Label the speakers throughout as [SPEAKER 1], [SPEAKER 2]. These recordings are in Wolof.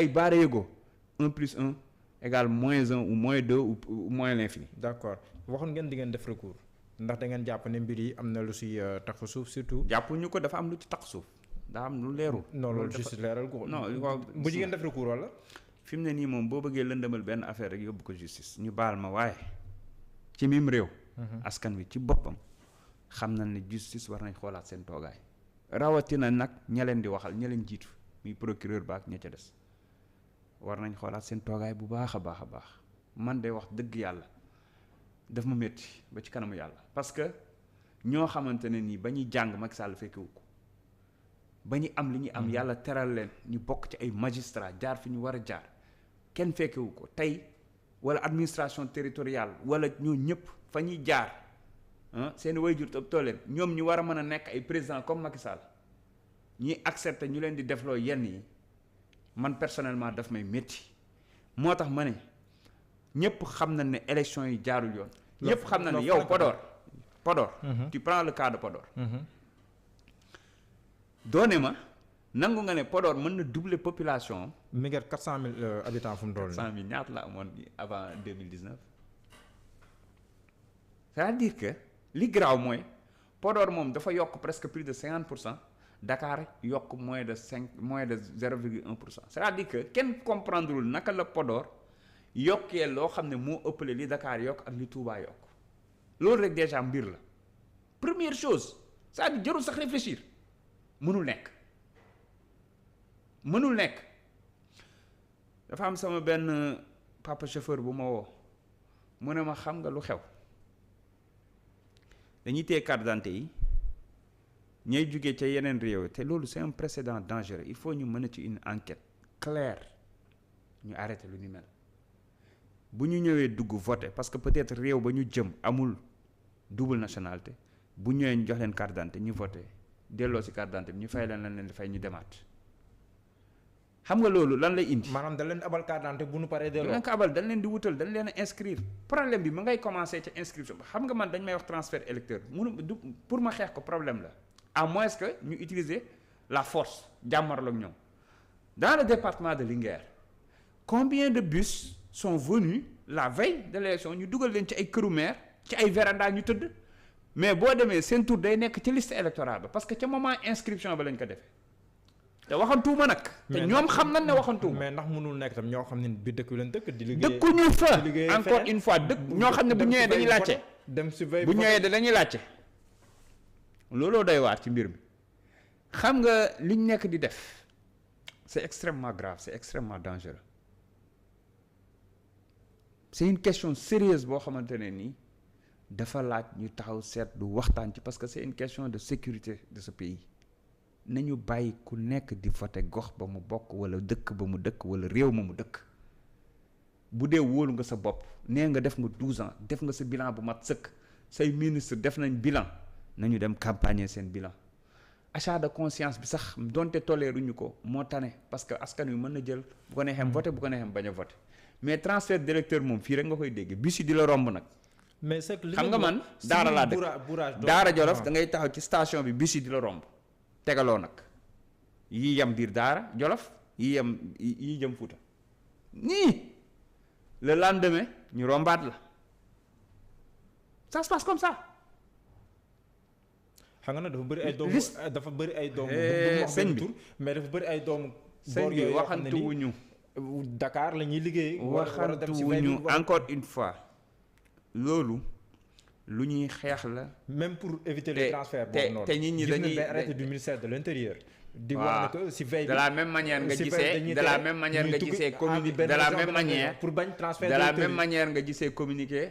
[SPEAKER 1] ay baara yëgoo 1+1 égale -1 ou -2 ou moins l'infini.
[SPEAKER 2] d'accord waxoon ngeen di ngeen def recours ndax da ngeen jàpp ne mbir yi am na lu si tax suuf surtout.
[SPEAKER 1] jàpp ñu ko dafa am lu ci tax suuf daa am lu leerul.
[SPEAKER 2] non loolu juste leeral ko.
[SPEAKER 1] non
[SPEAKER 2] bu ngeen def recours wala.
[SPEAKER 1] fi mu ne nii moom boo bëggee lëndëmal benn affaire rek yóbbu ko justice ñu baal ma waaye ci mim réew. askan wi ci boppam xam na ne justice war nañ xoolaat seen toogaay. rawatina nag ña leen di waxal ña leen jiitu muy procureur ba ak ña ca des war nañ xoolaat seen toogaay bu baax a baax a baax man de wax dëgg yàlla daf ma métti ba ci kanamu yàlla. parce que ñoo xamante ne nii ba ñuy jàng Macky Sall fekkewu ko ba ñu am li ñu am yàlla teral leen ñu bokk ci ay magistrat jaar fi ñu war a jaar kenn fekkewu ko tey wala administration territoriale wala ñoo ñëpp fa ñuy jaar seen waajur toppatoo leen ñoom ñu war a mën a nekk ay président comme Macky Sall ñuy accepter ñu leen di defloo yenn yi man personnellement daf may métti moo tax ma ne ñëpp xam na ne élection yi jaarul yoon. ñëpp xam na ne yow Podor. tu prends le cas de Podor. doone ma nangu nga ne Podor mën na doubler population.
[SPEAKER 2] mi ngi 400,000 habitants fu mu toll nii.
[SPEAKER 1] 400,000 ñaata la amoon avant 2019. c'est-à-dire que li garaaw mooy Podor moom dafa yokk presque plus de 50%. Dakar yokk moins de 0,1%. c'est-à-dire que kenn comprendrewul naka la Podor yokkee loo xam ne moo ëppale li Dakar yokk ak li Touba yokk loolu rek déjà mbir la première chose c'est-à-dire jarul sax réfléchir mënul nekk dafa am sama benn papa chauffeur bu ma woo mu ne ma xam nga lu xew dañuy téye carte d'identité yi ñooy jugee ca yeneen réew te loolu c'est un précédent dangereux il faut ñu mën a ci une enquête claire ñu arrêté lu ni mel bu ñu ñëwee dugg voter parce que peut-être réew ba ñu jëm amul double nationalité bu ñëwee ñu jox leen carte d'identité ñu voter delloo ci carte d'identité bi ñu fay leen di fay ñu demaat xam nga loolu lan lay indi.
[SPEAKER 2] maanaam dañ leen abal carte d'identité bu nu paree delloo.
[SPEAKER 1] dañ ko abal dañ leen di wutal dañ leen a inscrire problème bi ma ngay commencer ca inscription xam nga man dañ may wax transfert électeur du pour ma xeex ko problème la. à moins que ñu utiliser la force jàmmarloog ñoom dans le département de Linguère combien de bus sont venus la veille de l'élection ñu dugal leen ci ay këru maire ci ay véranda ñu tëdd mais boo demee seen tour day nekk ci liste électorale ba parce que ca moment inscription ba lañ ko defee te waxantuuma nag. te ñoom xam nañ ne waxantuuma.
[SPEAKER 2] mais ndax mënul nekk tam ñoo xam ne bi dëkk leen dëkk di liggéey
[SPEAKER 1] dëkkuñu fa encore une fois dëkk ñoo xam ne bu ñëwee dañuy laajte
[SPEAKER 2] dem si veille
[SPEAKER 1] bu ñëwee dañuy laajte. looloo doy waar ci mbir mi xam nga liñ nekk di def c'est extrêmement grave c'est extrêmement dangereux c'est une question sérieuse boo xamante ne nii dafa laaj ñu taxaw seetlu waxtaan ci parce que c'est une question de sécurité de ce pays nañu bàyyi ku nekk di voter gox ba mu bokk wala dëkk ba mu dëkk wala réew ma mu dëkk bu dee wóolu nga sa bopp nee nga def nga 12 ans def nga sa bilan bu mat sëkk say ministre def nañ bilan nañu dem campagne seen bilan achat de conscience bi sax donte tolleeruñu ko moo tane parce que askan wi mën na jël bu ko neexee voter bu ko neexee bañ a voter mais transfert d'électeur moom fii rek nga koy dégg bis yi di la romb nag.
[SPEAKER 2] mais c'est que
[SPEAKER 1] xam nga man daara laa dëkk daara Jolof da ngay taxaw ci station bi bis yi di la romb tegaloo nag yii yem biir daara Jolof yii jëm Fuuta nii le lendemain ñu rombaat la ça se passe comme ça.
[SPEAKER 2] xam nga nag dafa bëri ay doomu dafa bëri ay doomu
[SPEAKER 1] sëñ bi
[SPEAKER 2] mais dafa bëri ay doomu
[SPEAKER 1] sëñ bi waxantuwuñu
[SPEAKER 2] Dakar la ñuy liggéey
[SPEAKER 1] waxantuwuñu encore une fois loolu lu ñuy xeex la
[SPEAKER 2] même pour éviter les transferts boobu noonu
[SPEAKER 1] te nit ñi dañuy
[SPEAKER 2] arrêté du ministère de l'intérieur di wax ne que si veille
[SPEAKER 1] de la même manière nga gisee de la même manière nga gisee communiqué de la même manière
[SPEAKER 2] pour bañ transfert
[SPEAKER 1] de la même manière nga gisee communiqué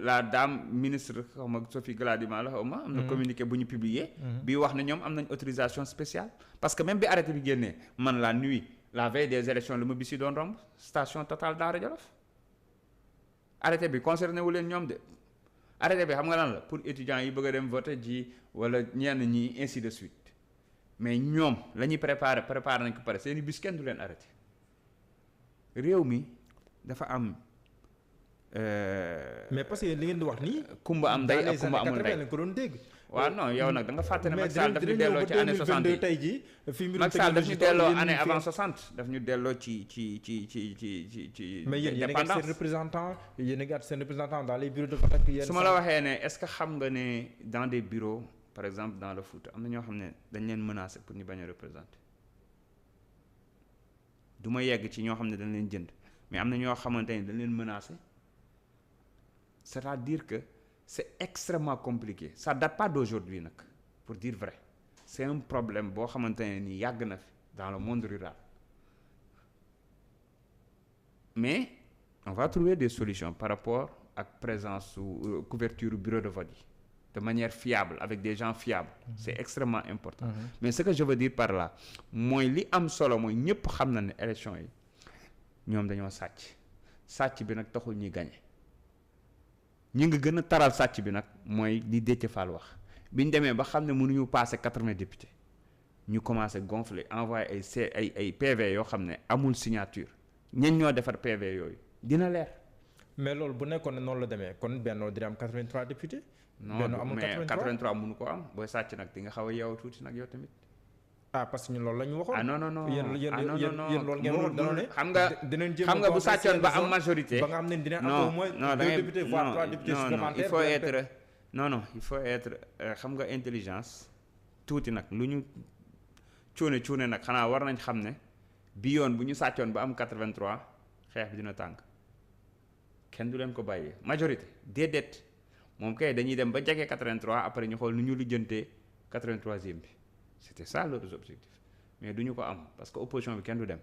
[SPEAKER 1] la dame ministre xaw ma Sophie Gladima la xaw ma am na communiqué bu ñu publié bi wax ne ñoom am nañ autorisation spéciale parce que même bi arrêté bi génnee man la nuit la veille des élections lu ma bisi doon romb station Total Daara Jolof arrêté bi concerné wu leen ñoom de arrêté bi xam nga lan la pour étudiants yi bëgg a dem voter ji wala ñenn ñi ainsi de suite mais ñoom la ñuy préparé nañ ko pare seeni bis kenn du leen arrêté réew mi dafa am
[SPEAKER 2] mais parce que li ngeen di wax nii.
[SPEAKER 1] kumba am ndey ak kumba amul ndey
[SPEAKER 2] ko doon dégg.
[SPEAKER 1] waaw non yow nag da nga fàtte ne Macky Sall daf ñu delloo ci année 60 yi
[SPEAKER 2] tey jii. fi mbirum
[SPEAKER 1] Macky Sall daf ñu
[SPEAKER 2] technologie
[SPEAKER 1] delloo année avant 60 daf ñu delloo ci
[SPEAKER 2] mais yéen a ngi
[SPEAKER 1] dépendance.
[SPEAKER 2] seen représentant yéen a ngi seen représentant dans les bureaux de vote ak yéen.
[SPEAKER 1] su ma la waxee ne est-ce que xam nga ne dans des bureaux par exemple dans le foot am na ñoo xam ne dañ leen menacer pour ñu bañ a représenter du ma yegg ci ñoo xam ne dañ leen jënd mais am na ñoo xamante ne dañ leen menacer c'est-à-dire que c'est extrêmement compliqué ça date pas d'aujourd'hui nag pour dire vrai c'est un problème boo xamante ne ni yàgg na fi dans le monde rural mais on va trouver des solutions par rapport ak présence ou couverture bureau de vote yi de manière fiable avec des gens fiables c'est extrêmement important mais ce que je veux dire par là mooy li am solo mooy ñëpp xam na ne élection yi ñoom dañoo sàcc bi nag taxul ñuy gagner ñi nga gën a taral sàcc bi nag mooy li Déthié Fall wax bi ñu demee ba xam ne mënuñu passer 80 députés ñu commencé gonfler envoyer ay PV yoo xam ne amul signature ñen ñoo defar PV yooyu dina leer.
[SPEAKER 2] mais loolu bu nekkoon ne noonu la demee kon Benno dina am 83 députés.
[SPEAKER 1] non amul mais 83 mënu ko am booy sàcc nag di nga xaw a yeewu tuuti nag yow tamit.
[SPEAKER 2] ah parce que ñun loolu la ñu waxoon.
[SPEAKER 1] ah non non non
[SPEAKER 2] yéen loolu ngeen waxoon danoon ne.
[SPEAKER 1] xam nga bu sàccoon ba am majorité.
[SPEAKER 2] ba nga xam ne dina am au moins 2 députés voire 3 députés supplémentaires.
[SPEAKER 1] il faut être xam nga intelligence tuuti nag lu ñu cuune nag xanaa war nañ xam ne bi yoon bu ñu sàccoon ba am 83 xeex bi dina tàng kenn du leen ko bàyyee majorité déedéet moom kay dañuy dem ba jege 83 après ñu xool nu ñu lijjantee 83e bi c'était ça leurs objectifs mais du ñu ko am parce que opposition bi kenn du dem.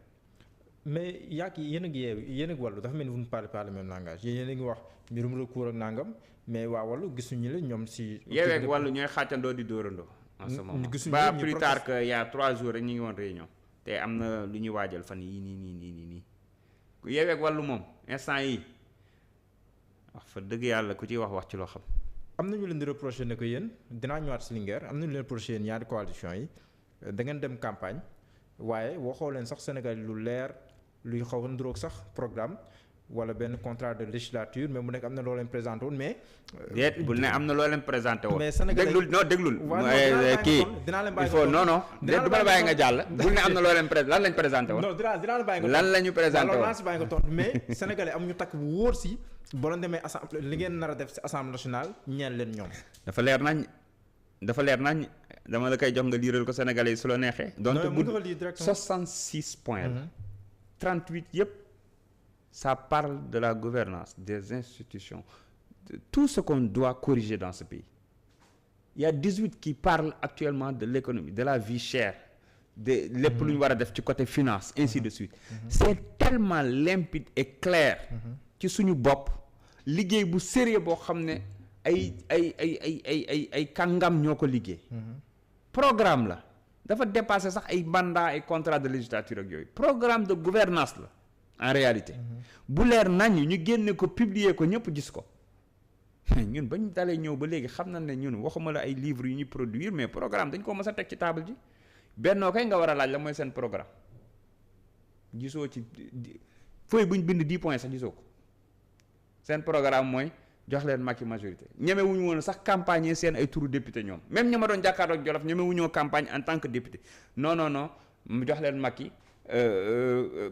[SPEAKER 2] mais yéen a ngi yéen a ngi wàllu dafa mel ni vous ne parlez pas le même langage yéen a ngi wax mbirum recours ak nangam mais waa wàllu gisuñu la ñoom si.
[SPEAKER 1] Yewwi ak Wallu ñooy xàccandoo di dóorandoo. en ce moment pas plus tard que y a 3 jours rek ñu ngi woon réunion te am na lu ñuy waajal fan yii nii Yewwi ak Wallu moom instant yii wax fa dëgg yàlla ku ciy wax ci loo xam.
[SPEAKER 2] am na ñu leen di reprocher ne que yéen dinaa ñëwaat si Linguère am na ñu leen reprocher yéen ñaari coalition yi da ngeen dem campagne waaye waxoo leen sax Sénégal lu leer luy xaw a nduroog sax programme wala benn contrat de législature mais mu nekk am na loo leen présenté woon mais.
[SPEAKER 1] déet bul ne am na loo leen présenté woon.
[SPEAKER 2] mais Sénégal
[SPEAKER 1] déglul.
[SPEAKER 2] kii
[SPEAKER 1] dinaa leen bàyyi il faut non déet du ma la bàyyi nga jàll. bul ne am na loo leen lan lañ présenté woon.
[SPEAKER 2] non dinaa la bàyyi nga
[SPEAKER 1] lan la ñu présenté woon
[SPEAKER 2] alors naa si bàyyi nga tontu mais sénégalais am ñu takk bu wóor si boo leen demee assemblée li ngeen nar a def si assemblée nationale ñeel leen ñoom.
[SPEAKER 1] dafa leer nañ dama la koy jox nga liiral ko sénégalais yi su la neexee. donc bu 66 points la 38 yëpp. Ça parle de la gouvernance, des institutions, de tout ce qu'on doit corriger dans ce pays. Il y a 18 qui parlent actuellement de l'économie, de la vie chère, de lépp lu ñu war a def ci côté finance, ainsi de suite. C'est tellement limpide et clair ci suñu bopp liggéey bu sérieux boo xam ne ay kàngam ñoo ko liggéey. Programme la dafa dépasser sax ay mandat ay contrat de législature ak yooyu programme de gouvernance la. En réalité bu leer nañ ñu génne ko publier ko ñëpp gis ko ñun bañ dalee ñëw ba léegi xam nañ ne ñun waxuma la ay livres yu ñuy produire mais programme dañ ko mës a teg ci table ji bennoo kay nga war a laaj la mooy seen programme gisoo ci fooy buñ bind 10 points sax gisoo ko seen programme mooy jox leen Macky majorité ñeme wuñu woon sax campagne seen ay turu député ñoom même ña ma doon jàkkaarloo ak Jolof ñeme wuñoo campagne en tant que député non mu jox leen Macky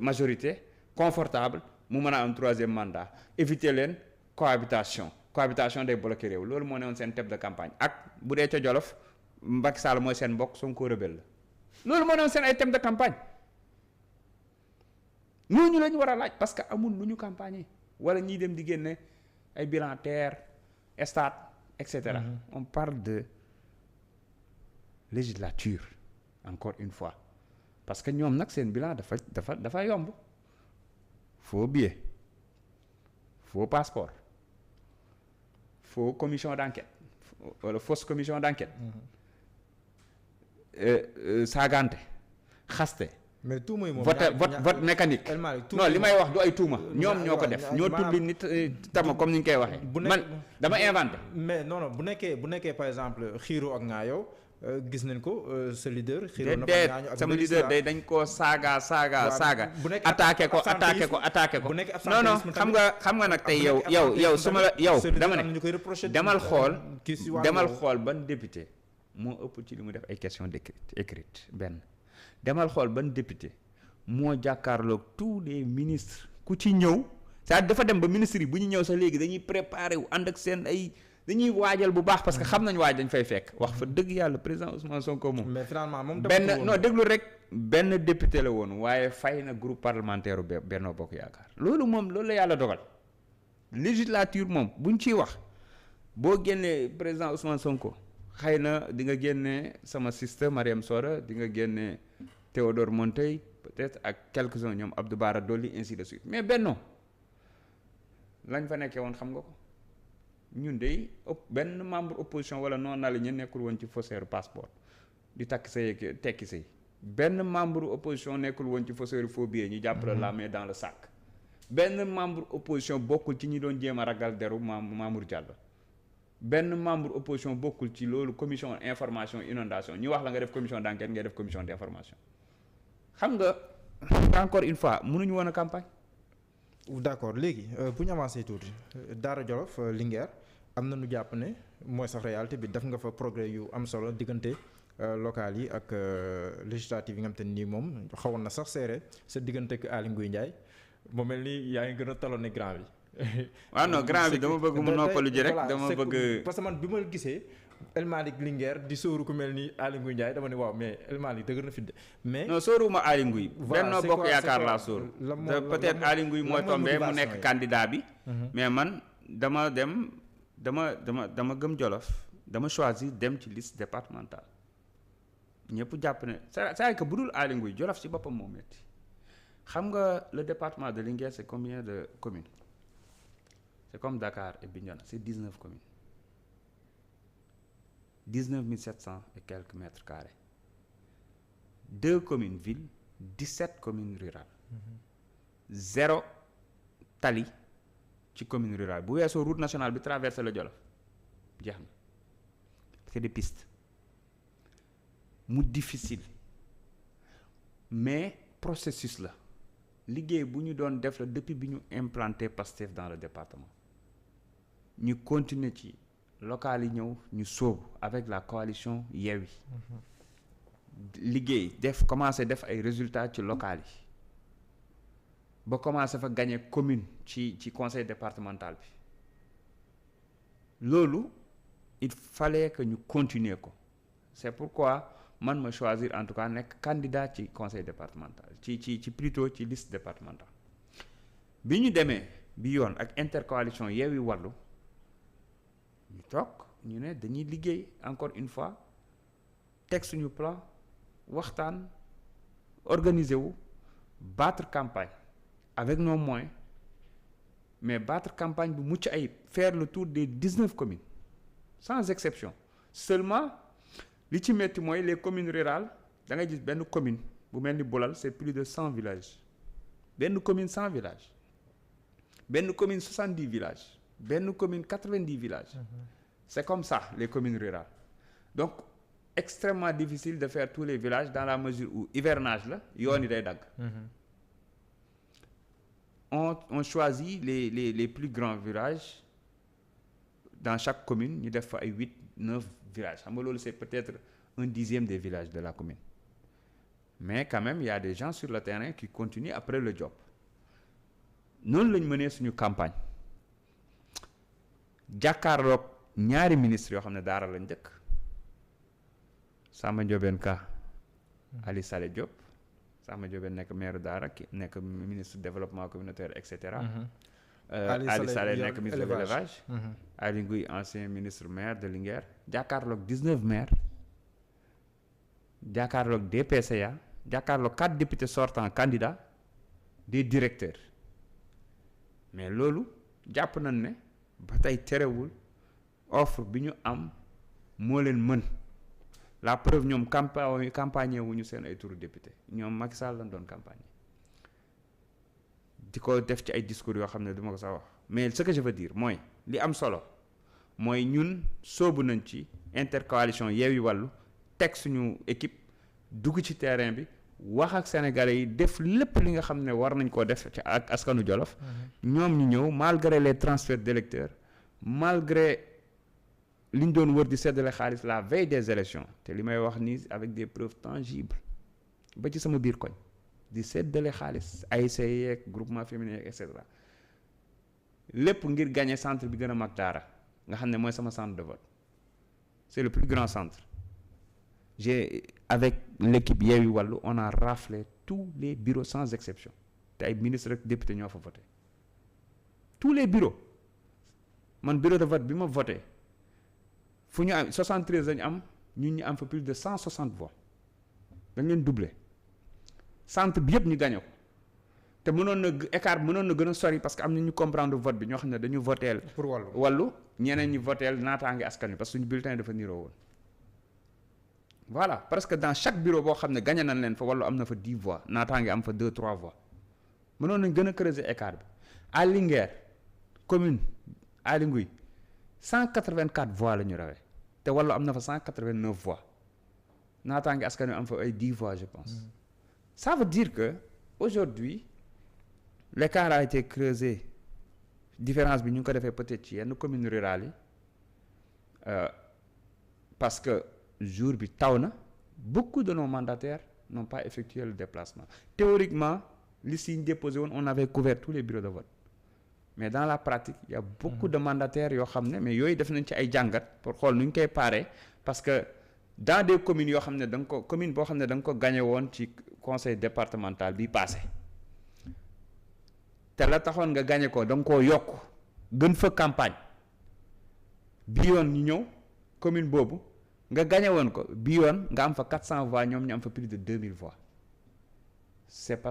[SPEAKER 1] majorité confortable mu mën a am 3e mandat éviter leen cohabitation day bloqué réew loolu moo ne woon seen thème de campagne ak bu dee ca Jolof Macky Sall mooy seen mbokk Sonko rebelle la loolu moo ne woon seen ay thème de campagne ñooñu la ñu war a laaj parce que amul lu ñu campagne wala ñiy dem di génne ay bilan terre stade et cetera. On parle de législature encore une fois parce que ñoom nag seen bilan dafa yomb. Faux billet, faux passeport, faux commission d'enquête wala fausse commission d'enquête. Saagante xaste.
[SPEAKER 2] mais tuuma yi moom
[SPEAKER 1] vote mécanique. non li may wax du ay tuuma. ñoom ñoo ko def ñoo tulli nit tama comme ni ñu koy waxee. man dama inventé.
[SPEAKER 2] mais non bu nekkee par exemple xiiro ak ngaayoo gis nañ ko sa leader.
[SPEAKER 1] xiiroon na fa ñaañu ak sama leader day dañ koo saaga.
[SPEAKER 2] bu nekk
[SPEAKER 1] attaqué ko. non xam nga nag tey yow su ma la yow dama ne demal xool ban député moo ëpp ci li mu def ay questions écrites benn demal xool ban député moo jàkkaarloog tous les ministres ku ci ñëw c'est-à-dire dafa dem ba ministres yi bu ñu ñëw sax léegi dañuy préparer wu ànd ak seen ay dañuy waajal bu baax parce que xam nañ waaj dañ fay fekk wax fa dëgg yàlla président Ousmane Sonko moom.
[SPEAKER 2] mais finalement moom
[SPEAKER 1] déglu rek benn député la woon waaye fay na groupe parlementaire Benno Bokk Yaakaar loolu la yàlla dogal législature moom buñ ciy wax boo génnee président Ousmane Sonko xëy na di nga génne sama sister Mariam Soda di nga génne Théodore Monteil peut-être ak quelques-uns ñoom Abdou Bara Dolly ainsi de suite mais Benno lañ fa nekkee woon xam nga ko. ñun de benn membre opposition wala non aligné nekkul woon ci faussaire passeport di takk say tekki say benn membre opposition nekkul woon ci faussaire faux billet ñu jàppale la main dans le sac benn membre opposition bokkul ci ñi doon jéem a ragal deru Mamour Diallo benn membre opposition bokkul ci loolu commission information inondation ñu wax la nga def commission d'enquête ngay def commission d'information xam nga encore une fois mënuñu woon a campagne.
[SPEAKER 2] d'accord léegi bu ñu avancé tuuti Daara Jolof Linguère am na nu jàpp ne mooy sax réalité bi def nga fa progrès yu am solo diggante local yi ak législative yi nga xam te nii moom xawoon na sax seere sa diggante ak Aly Ngouille Ndiaye moo mel ni yaa ngi gën a talonné grand bi.
[SPEAKER 1] waaw non grand bi dama bëgg mu noppalu ji rek dama bëgg.
[SPEAKER 2] parce que man bi ma gisee El Malick Linguère di sóoru ku mel ni Aly Ngouille Ndiaye dama ne waaw mais El Malick dëgër na fi de mais. non
[SPEAKER 1] sóoruma Aly Ngouille. Benno Bokk Yaakaar laa sóoru. peut-être Aly Ngouille mooy tombé mu nekk candidat bi. mais man dama gëm Jolof dama choisir dem ci liste départementale ñëpp jàpp ne c'est que bu dul Aly Ngouille Jolof ci boppam moo metti xam nga le département de Linguère c'est combien de communes c'est comme Dakar et Bignona c'est 19 communes 19 700 et quelques mètres carrés 2 communes villes 17 communes rurales 0 tali ci commune rurale bu weesoo route nationale bi traversé la Jolof jeex na c'est des pistes mu difficile mais processus la liggéey bu ñu doon def la depuis bi ñu implanté Pastef dans le département ñu continuer ci local yi ñëw ñu sóobu avec la coalition Yewwi liggéey commencé def ay résultats ci local yi ba commencé fa gagner commune ci conseil départemental bi loolu il fallait que ñu continuer ko c'est pourquoi man ma choisir en tout cas nekk candidat ci conseil départemental ci plutôt ci liste départementale bi ñu demee bi yoon ak intercoalition Yewwi Wallu ñu toog ñu ne dañuy liggéey encore une fois teg suñu plan waxtaan organiser wu battre campagne avec nos moyens mais battre campagne bu mucc ayib faire le tour des 19 communes sans exception seulement li ci metti mooy les communes rurales da ngay gis benn commune bu mel ni Boulal c'est plus de 100 villages benn commune 100 villages benn commune 70 villages benn commune 90 villages c'est comme ça les communes rurales donc extrêmement difficile de faire tous les villages dans la mesure où hivernage la yoon yi day dagg on choisit les plus grands villages dans chaque commune ñu def fa ay 8-9 villages xam nga loolu c'est peut-être 1/10 des villages de la commune mais quand même il y a des gens sur le terrain qui continuent après le job noonu lañ mënee suñu campagne jàkkaarloog ñaari ministres yoo xam ne daara lañ dëkk Samba Ndiobène Ka Ali Saleh Diop Samba Ndiobène nekk maire Daara ki nekk ministre développement communautaire et cetera Ali Saleh nekk ministre de l'élevage Aly Ngouille ancien ministre maire de Linguère jàkkaarloog 19 maires jàkkaarloog des PCA jàkkaarloog 4 députés sortants candidats des directeurs mais loolu jàpp nañ ne ba tey terewul offre bi ñu am moo leen mën la preuve ñoom campagne wuñu seen ay turu député ñoom Macky Sall lañ doon campagne di ko def ci ay discours yoo xam ne duma ko sax wax mais ce que je veux dire mooy li am solo mooy ñun soobu nañ ci intercoalition Yewwi Wallu teg suñu équipe dugg ci terrain bi wax ak sénégalais yi def lépp li nga xam ne war nañ koo def ci ak askanu Jolof. ñoom ñu ñëw malgré les transferts d'électeurs malgré li ñu doon wër di seddale xaalis la veille des élections te li may wax nii avec des preuves tangibles ba ci sama biir koñ di seddale xaalis ASC yeeg groupement féminin yeeg et cetera lépp ngir gagner centre bi gën a mag Daara nga xam ne mooy sama centre de vote c'est le plus grand centre j'ai avec l'équipe Yewwi Wallu on a raflé tous les bureaux sans exception te ay ministres rek député ñoo fa voté tous les bureaux man bureau de vote bi ma voté fu ñu am 73 lañu am ñun ñu am fa plus de 160 voix dañ leen doublé centre bi yëpp ñu gagné ko te mënoon na écart mënoon na gën a sori parce que am na ñu comprendre vote bi ñoo xam ne dañu voteel
[SPEAKER 2] pour
[SPEAKER 1] Wallu ñeneen ñi voteel naataange askan wi parce que suñu bulletin dafa niroo woon voilà parce que dans chaque bureau boo xam ne gagné nañ leen fa Wallu am na fa 10 voix naataange am fa 2-3 voix mënoon nañ gën a creuser écart bi à Linguère commune Aly Ngouille 184 voix la ñu rawee te Wallu am na fa 189 voix naataange askan wi am fa ay 10 voix je pense ça veut dire que aujourd'hui l'écart a été creusé différence bi ñu ngi ko defee peut-être ci yenn communes rurales yi parce que jour bi taw na beaucoup de nos mandataires n'ont pas effectué le déplacement théoriquement liste yi ñu déposé woon on avait couvert tous les bureaux de vote mais dans la pratique il y a beaucoup de mandataires yoo xam ne mais yooyu def nañ ci ay jàngat pour xool nu ñu koy paree parce que dans des communes yoo xam ne da nga ko commune boo xam ne da nga ko gagné woon ci conseil départemental bi passé te la taxoon nga gagné ko da nga koo yokk gën fa campagne bi yoon ñu ñëw commune boobu nga gagné woon ko bi yoon nga am fa 400 voix ñoom ñu am fa plus de 2000 voix c'est parce